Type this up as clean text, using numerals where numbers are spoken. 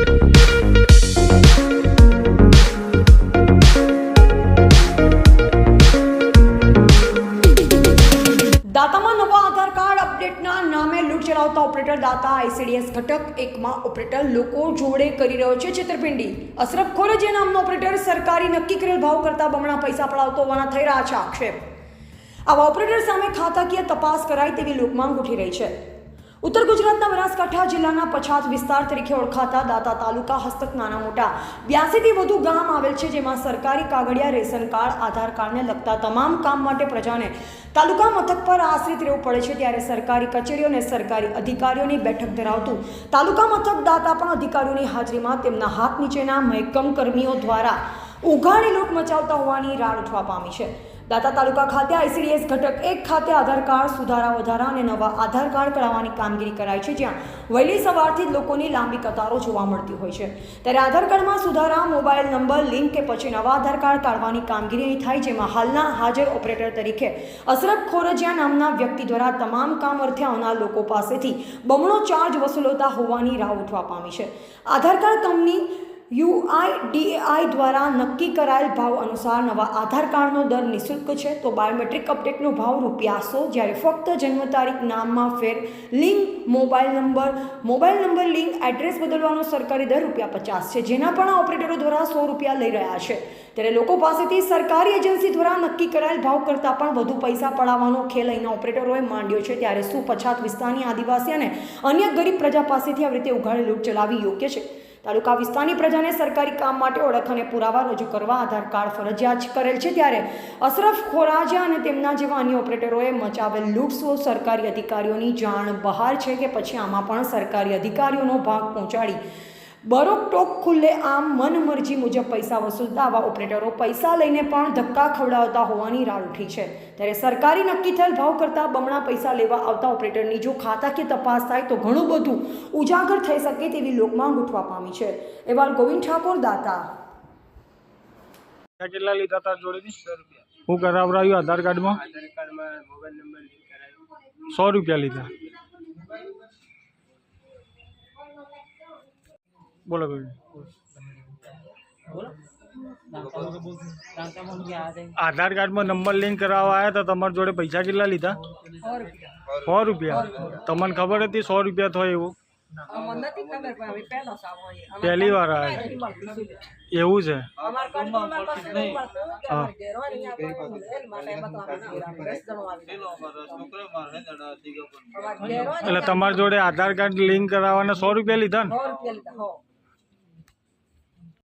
દાતામાં નવા આધાર કાર્ડ અપડેટના નામે લૂંટ ચલાવતા ઓપરેટર દાતા આઈસીડીએસ ઘટક એકમાં ઓપરેટર લોકો જોડે કરી રહ્યો છે છેતરપિંડી। અશરફ ખોરજીયા નામનો ઓપરેટર સરકારી નક્કી કરેલ ભાવ કરતાં બમણા પૈસા પડાવતો હોવાના થઈ રહ્યા છે આક્ષેપ। આવા ઓપરેટર સામે ખાતાકીય તપાસ કરાય તેવી લોકમાંગ ઉઠી રહી છે। ઉત્તર ગુજરાતના બનાસકાંઠા જિલ્લાના પછાત વિસ્તાર તરીકે ઓળખાતા દાતા તાલુકા હસ્તક નાના મોટા 82થી વધુ ગામ આવેલ છે, જેમાં સરકારી કાગળિયા, રેશન કાર્ડ, આધાર કાર્ડને લગતા તમામ કામ માટે પ્રજાને તાલુકા મથક પર આશ્રિત રહેવું પડે છે। ત્યારે સરકારી કચેરીઓ અને સરકારી અધિકારીઓની બેઠક ધરાવતું તાલુકા મથક દાતા પણ અધિકારીઓની હાજરીમાં તેમના હાથ નીચેના મહેકમ કર્મીઓ દ્વારા ઉઘાડી લૂંટ મચાવતા હોવાની રાડ ઉઠવા પામી છે। દાતા તાલુકા ખાતે આઈસીડીએસ ઘટક 1 ખાતે આધાર કાર્ડ સુધારા વધારા અને નવા આધાર કાર્ડ કઢાવવાની કામગીરી કરાય છે, જ્યાં વહેલી સવારથી જ લોકોની લાંબી કતારો જોવા મળતી હોય છે। ત્યારે આધાર કાર્ડમાં સુધારા, મોબાઈલ નંબર લિંક કે પછી નવા આધાર કાર્ડ કાઢવાની કામગીરી થાય, જેમાં હાલના હાજર ઓપરેટર તરીકે અશરફ ખોરજીયા નામના વ્યક્તિ દ્વારા તમામ કામ અર્થે આવનાર લોકો પાસેથી બમણો ચાર્જ વસૂલતા હોવાની રાવ ઉઠવા પામી છે। આધાર કાર્ડ કંપની UIDAI દ્વારા નક્કી કરાયેલ ભાવ અનુસાર નવા આધાર કાર્ડનો દર નિઃશુલ્ક છે, તો બાયોમેટ્રિક અપડેટનો ભાવ ₹100, જ્યારે ફક્ત જન્મ તારીખ, નામમાં ફેર, link, mobile number link, address બદલવાનો સરકારી દર ₹50 છે, જેના પણ આ ઓપરેટરો દ્વારા ₹100 લઈ રહ્યા છે। ત્યારે લોકો પાસેથી સરકારી એજન્સી દ્વારા નક્કી કરાયેલ ભાવ કરતાં પણ વધુ પૈસા પડાવવાનો ખેલ અહીંના ઓપરેટરોએ માંડ્યો છે। ત્યારે શું પછાત વિસ્તારની આદિવાસી અને અન્ય ગરીબ પ્રજા પાસેથી આવી રીતે ઉઘાડી લૂંટ ચલાવવી યોગ્ય છે? તાલુકા વિસ્તારની પ્રજાને સરકારી કામ માટે ઓળખ અને પુરાવા રજૂ કરવા આધાર કાર્ડ ફરજિયાત કરેલ છે, ત્યારે અશરફ ખોરજીયા અને તેમના જેવા અન્ય ઓપરેટરોએ મચાવેલ લૂંટ શું સરકારી અધિકારીઓની જાણ બહાર છે કે પછી આમાં પણ સરકારી અધિકારીઓનો ભાગ પહોંચાડી બરોકટોક ખુલ્લે આમ મનમરજી મુજબ પૈસા વસૂલતા આવા ઓપરેટરો પૈસા લઈને પણ ધક્કા ખવડાવતા હોવાની રાડ ઉઠી છે। ત્યારે સરકારી નક્કી થયેલ ભાવ કરતાં બમણા પૈસા લેવા આવતા ઓપરેટરની જો ખાતાકીય તપાસ થાય તો ઘણું બધું ઉજાગર થઈ શકે તેવી લોકમાંગ ઉઠવા પામી છે। એવા ગોવિંદ ઠાકોર, દાતા। કેટલા લીધા હતા જોડેથી? ₹100। હું કરાવરાયું આધાર કાર્ડમાં? આધાર કાર્ડમાં મોબાઈલ નંબર લિંક કરાવ્યો। ₹100 લીધા। બોલો ભાઈ। આધાર કાર્ડમાં નંબર લિંક કરાવવા આવ્યા તો તમારા જોડે પૈસા કેટલા લીધા? ₹100। તમને ખબર હતી ₹100 થાય એવું? પહેલી વાર આવ્યા એવું છે? એટલે તમારા જોડે આધાર કાર્ડ લિંક કરાવવાના ₹100 લીધા ને?